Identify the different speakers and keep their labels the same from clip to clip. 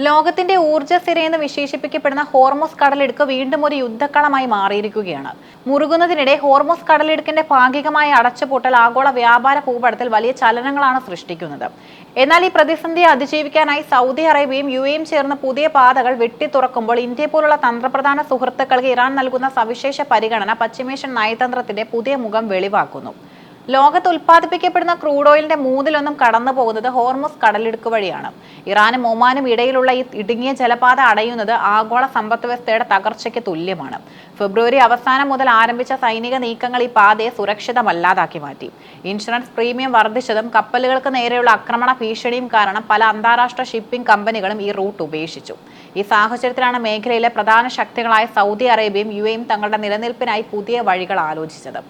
Speaker 1: ലോകത്തിന്റെ ഊർജ്ജസിരയെന്ന് വിശേഷിപ്പിക്കപ്പെടുന്ന ഹോർമൂസ് കടലിടുക്ക് വീണ്ടും ഒരു യുദ്ധക്കളമായി മാറിയിരിക്കുകയാണ്. മുറുകുന്നതിനിടെ ഹോർമൂസ് കടലിടുക്കിന്റെ ഭാഗികമായ അടച്ചുപൂട്ടൽ ആഗോള വ്യാപാര ഭൂപടത്തിൽ വലിയ ചലനങ്ങളാണ് സൃഷ്ടിക്കുന്നത്. എന്നാൽ ഈ പ്രതിസന്ധിയെ അതിജീവിക്കാനായി സൗദി അറേബ്യയും UAEയും ചേർന്ന് പുതിയ പാതകൾ വെട്ടിത്തുറക്കുമ്പോൾ ഇന്ത്യ പോലുള്ള തന്ത്രപ്രധാന സുഹൃത്തുക്കൾക്ക് ഇറാൻ നൽകുന്ന സവിശേഷ പരിഗണന പശ്ചിമേഷ്യൻ നയതന്ത്രത്തിന്റെ പുതിയ മുഖം വെളിവാക്കുന്നു. ലോകത്ത് ഉൽപ്പാദിപ്പിക്കപ്പെടുന്ന ക്രൂഡ് ഓയിലിന്റെ മൂന്നിലൊന്നും കടന്നു പോകുന്നത് ഹോർമൂസ് കടലിടുക്ക് വഴിയാണ്. ഇറാനും ഒമാനും ഇടയിലുള്ള ഈ ഇടുങ്ങിയ ജലപാത അടയുന്നത് ആഗോള സമ്പദ് വ്യവസ്ഥയുടെ തകർച്ചയ്ക്ക് തുല്യമാണ്. ഫെബ്രുവരി അവസാനം മുതൽ ആരംഭിച്ച സൈനിക നീക്കങ്ങൾ ഈ പാതയെ സുരക്ഷിതമല്ലാതാക്കി മാറ്റി. ഇൻഷുറൻസ് പ്രീമിയം വർദ്ധിച്ചതും കപ്പലുകൾക്ക് നേരെയുള്ള ആക്രമണ ഭീഷണിയും കാരണം പല അന്താരാഷ്ട്ര ഷിപ്പിംഗ് കമ്പനികളും ഈ റൂട്ട് ഉപേക്ഷിച്ചു. ഈ സാഹചര്യത്തിലാണ് മേഖലയിലെ പ്രധാന ശക്തികളായ സൗദി അറേബ്യയും UAEയും തങ്ങളുടെ നിലനിൽപ്പിനായി പുതിയ വഴികൾ ആലോചിച്ചത്.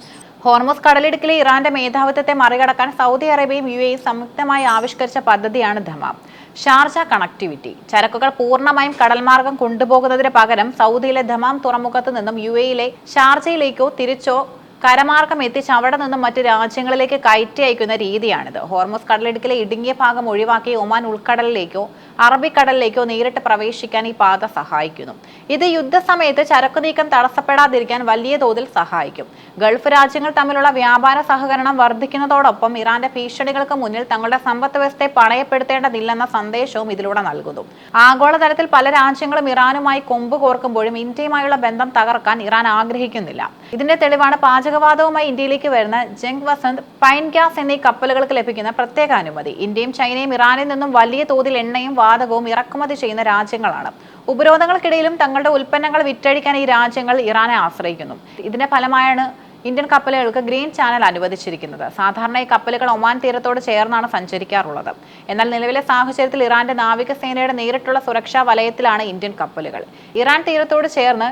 Speaker 1: ഹോർമൂസ് കടലിടുക്കിലെ ഇറാന്റെ മേധാവിത്വത്തെ മറികടക്കാൻ സൗദി അറേബ്യയും UAEയും സംയുക്തമായി ആവിഷ്കരിച്ച പദ്ധതിയാണ് ദമാം ഷാർജ കണക്ടിവിറ്റി. ചരക്കുകൾ പൂർണ്ണമായും കടൽമാർഗം കൊണ്ടുപോകുന്നതിന് പകരം സൗദിയിലെ ദമാം തുറമുഖത്ത് നിന്നും UAEയിലെ ഷാർജയിലേക്കോ തിരിച്ചോ കരമാർഗം എത്തിച്ച് അവിടെ നിന്നും മറ്റ് രാജ്യങ്ങളിലേക്ക് കയറ്റി അയക്കുന്ന രീതിയാണിത്. ഹോർമൂസ് കടലിടുക്കിലെ ഇടുങ്ങിയ ഭാഗം ഒഴിവാക്കി ഒമാൻ ഉൾക്കടലിലേക്കോ അറബിക്കടലിലേക്കോ നേരിട്ട് പ്രവേശിക്കാൻ ഈ പാത സഹായിക്കുന്നു. ഇത് യുദ്ധസമയത്ത് ചരക്കു നീക്കം തടസ്സപ്പെടാതിരിക്കാൻ വലിയ തോതിൽ സഹായിക്കും. ഗൾഫ് രാജ്യങ്ങൾ തമ്മിലുള്ള വ്യാപാര സഹകരണം വർദ്ധിക്കുന്നതോടൊപ്പം ഇറാന്റെ ഭീഷണികൾക്ക് മുന്നിൽ തങ്ങളുടെ സമ്പദ് വ്യവസ്ഥയെ പണയപ്പെടുത്തേണ്ടതില്ലെന്ന സന്ദേശവും ഇതിലൂടെ നൽകുന്നു. ആഗോളതലത്തിൽ പല രാജ്യങ്ങളും ഇറാനുമായി കൊമ്പ് കോർക്കുമ്പോഴും ഇന്ത്യയുമായുള്ള ബന്ധം തകർക്കാൻ ഇറാൻ ആഗ്രഹിക്കുന്നില്ല. ഇതിന്റെ തെളിവാണ് പാചകവാതവുമായി ഇന്ത്യയിലേക്ക് വരുന്ന ജംഗ് വസന്ത്, പൈൻ ഗ്യാസ് എന്നീ കപ്പലുകൾക്ക് ലഭിക്കുന്ന പ്രത്യേക അനുമതി. ഇന്ത്യയും ചൈനയും ഇറാനിൽ നിന്നും വലിയ തോതിൽ എണ്ണയും വാതകവും ഇറക്കുമതി ചെയ്യുന്ന രാജ്യങ്ങളാണ്. ഉപരോധങ്ങൾക്കിടയിലും തങ്ങളുടെ ഉൽപ്പന്നങ്ങൾ വിറ്റഴിക്കാൻ ഈ രാജ്യങ്ങൾ ഇറാനെ ആശ്രയിക്കുന്നു. ഇതിന്റെ ഫലമായാണ് ഇന്ത്യൻ കപ്പലുകൾക്ക് ഗ്രീൻ ചാനൽ അനുവദിച്ചിരിക്കുന്നത്. സാധാരണ ഈ കപ്പലുകൾ ഒമാൻ തീരത്തോട് ചേർന്നാണ് സഞ്ചരിക്കാറുള്ളത്. എന്നാൽ നിലവിലെ സാഹചര്യത്തിൽ ഇറാന്റെ നാവികസേനയുടെ നേരിട്ടുള്ള സുരക്ഷാ വലയത്തിലാണ് ഇന്ത്യൻ കപ്പലുകൾ. ഇറാൻ തീരത്തോട് ചേർന്ന്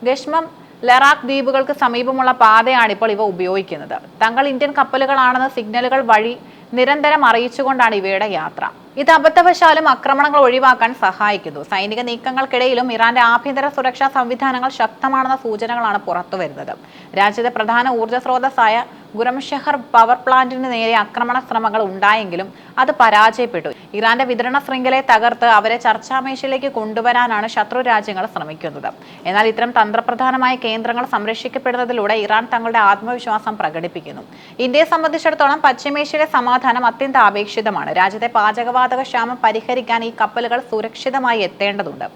Speaker 1: ഗഷ്മം, ലറാഖ് ദ്വീപുകൾക്ക് സമീപമുള്ള പാതയാണ് ഇപ്പോൾ ഇവ ഉപയോഗിക്കുന്നത്. തങ്ങൾ ഇന്ത്യൻ കപ്പലുകളാണെന്ന് സിഗ്നലുകൾ വഴി നിരന്തരം അറിയിച്ചുകൊണ്ടാണ് ഇവയുടെ യാത്ര. ഇത് അബദ്ധവശാലും ആക്രമണങ്ങൾ ഒഴിവാക്കാൻ സഹായിക്കുന്നു. സൈനിക നീക്കങ്ങൾക്കിടയിലും ഇറാന്റെ ആഭ്യന്തര സുരക്ഷാ സംവിധാനങ്ങൾ ശക്തമാണെന്ന സൂചനകളാണ് പുറത്തുവരുന്നത്. രാജ്യത്തെ പ്രധാന ഊർജ്ജ സ്രോതസ്സായ ഗുരംഷഹർ പവർ പ്ലാന്റിന് നേരെ ആക്രമണ ശ്രമങ്ങൾ ഉണ്ടായെങ്കിലും അത് പരാജയപ്പെട്ടു. ഇറാന്റെ വിതരണ ശൃംഖലയെ തകർത്ത് അവരെ ചർച്ചാമേശയിലേക്ക് കൊണ്ടുവരാനാണ് ശത്രു രാജ്യങ്ങൾ ശ്രമിക്കുന്നത്. എന്നാൽ ഇത്തരം തന്ത്രപ്രധാനമായ കേന്ദ്രങ്ങൾ സംരക്ഷിക്കപ്പെടുന്നതിലൂടെ ഇറാൻ തങ്ങളുടെ ആത്മവിശ്വാസം പ്രകടിപ്പിക്കുന്നു. ഇന്ത്യയെ സംബന്ധിച്ചിടത്തോളം പശ്ചിമേഷ്യയിലെ സമാധാനം അത്യന്താപേക്ഷിതമാണ്. രാജ്യത്തെ പാചകവാതക ക്ഷാമം പരിഹരിക്കാൻ ഈ കപ്പലുകൾ സുരക്ഷിതമായി എത്തേണ്ടതുണ്ട്.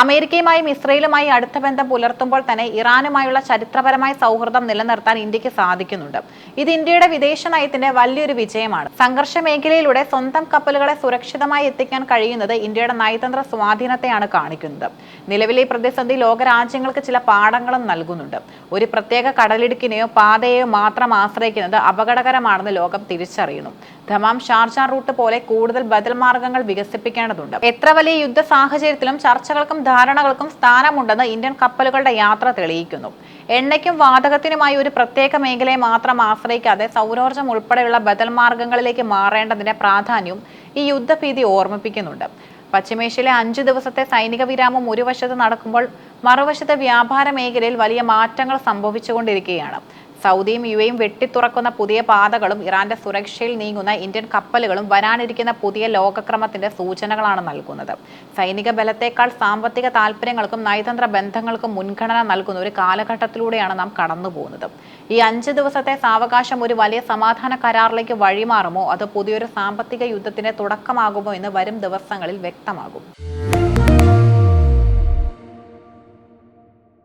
Speaker 1: അമേരിക്കയുമായും ഇസ്രയേലുമായി അടുത്ത ബന്ധം പുലർത്തുമ്പോൾ തന്നെ ഇറാനുമായുള്ള ചരിത്രപരമായ സൗഹൃദം നിലനിർത്താൻ ഇന്ത്യക്ക് സാധിക്കുന്നുണ്ട്. ഇത് ഇന്ത്യയുടെ വിദേശ നയത്തിന്റെ വലിയൊരു വിജയമാണ്. സംഘർഷ മേഖലയിലൂടെ സ്വന്തം കപ്പലുകളെ സുരക്ഷിതമായി എത്തിക്കാൻ കഴിയുന്നത് ഇന്ത്യയുടെ നയതന്ത്ര സ്വാധീനത്തെയാണ് കാണിക്കുന്നത്. നിലവിലെ പ്രതിസന്ധി ലോകരാജ്യങ്ങൾക്ക് ചില പാഠങ്ങളും നൽകുന്നുണ്ട്. ഒരു പ്രത്യേക കടലിടുക്കിനെയോ പാതയെയോ മാത്രം ആശ്രയിക്കുന്നത് അപകടകരമാണെന്ന് ലോകം തിരിച്ചറിയുന്നു. ദമാം ഷാർജ റൂട്ട് പോലെ കൂടുതൽ ബദൽ മാർഗങ്ങൾ വികസിപ്പിക്കേണ്ടതുണ്ട്. എത്ര വലിയ യുദ്ധ സാഹചര്യത്തിലും ചർച്ചകൾക്കും ധാരണകൾക്കും സ്ഥാനമുണ്ടെന്ന് ഇന്ത്യൻ കപ്പലുകളുടെ യാത്ര തെളിയിക്കുന്നു. എണ്ണയ്ക്കും വാതകത്തിനുമായി ഒരു പ്രത്യേക മേഖലയെ മാത്രം ആശ്രയിക്കാതെ സൗരോർജ്ജം ഉൾപ്പെടെയുള്ള ബദൽ മാർഗങ്ങളിലേക്ക് മാറേണ്ടതിന്റെ പ്രാധാന്യവും ഈ യുദ്ധഭീതി ഓർമ്മിപ്പിക്കുന്നുണ്ട്. പശ്ചിമേഷ്യയിലെ 5 ദിവസത്തെ സൈനിക വിരാമം ഒരു വശത്ത് നടക്കുമ്പോൾ മറുവശത്ത് വ്യാപാര മേഖലയിൽ വലിയ മാറ്റങ്ങൾ സംഭവിച്ചുകൊണ്ടിരിക്കുകയാണ്. സൗദിയും UAEയും വെട്ടിത്തുറക്കുന്ന പുതിയ പാതകളും ഇറാന്റെ സുരക്ഷയിൽ നീങ്ങുന്ന ഇന്ത്യൻ കപ്പലുകളും വരാനിരിക്കുന്ന പുതിയ ലോകക്രമത്തിന്റെ സൂചനകളാണ് നൽകുന്നത്. സൈനിക ബലത്തേക്കാൾ സാമ്പത്തിക താല്പര്യങ്ങൾക്കും നയതന്ത്ര ബന്ധങ്ങൾക്കും മുൻഗണന നൽകുന്ന ഒരു കാലഘട്ടത്തിലൂടെയാണ് നാം കടന്നുപോകുന്നത്. ഈ 5 ദിവസത്തെ സാവകാശം ഒരു വലിയ സമാധാന കരാറിലേക്ക് വഴിമാറുമോ അതോ പുതിയൊരു സാമ്പത്തിക യുദ്ധത്തിന്റെ തുടക്കമാകുമോ എന്ന് വരും ദിവസങ്ങളിൽ വ്യക്തമാകും.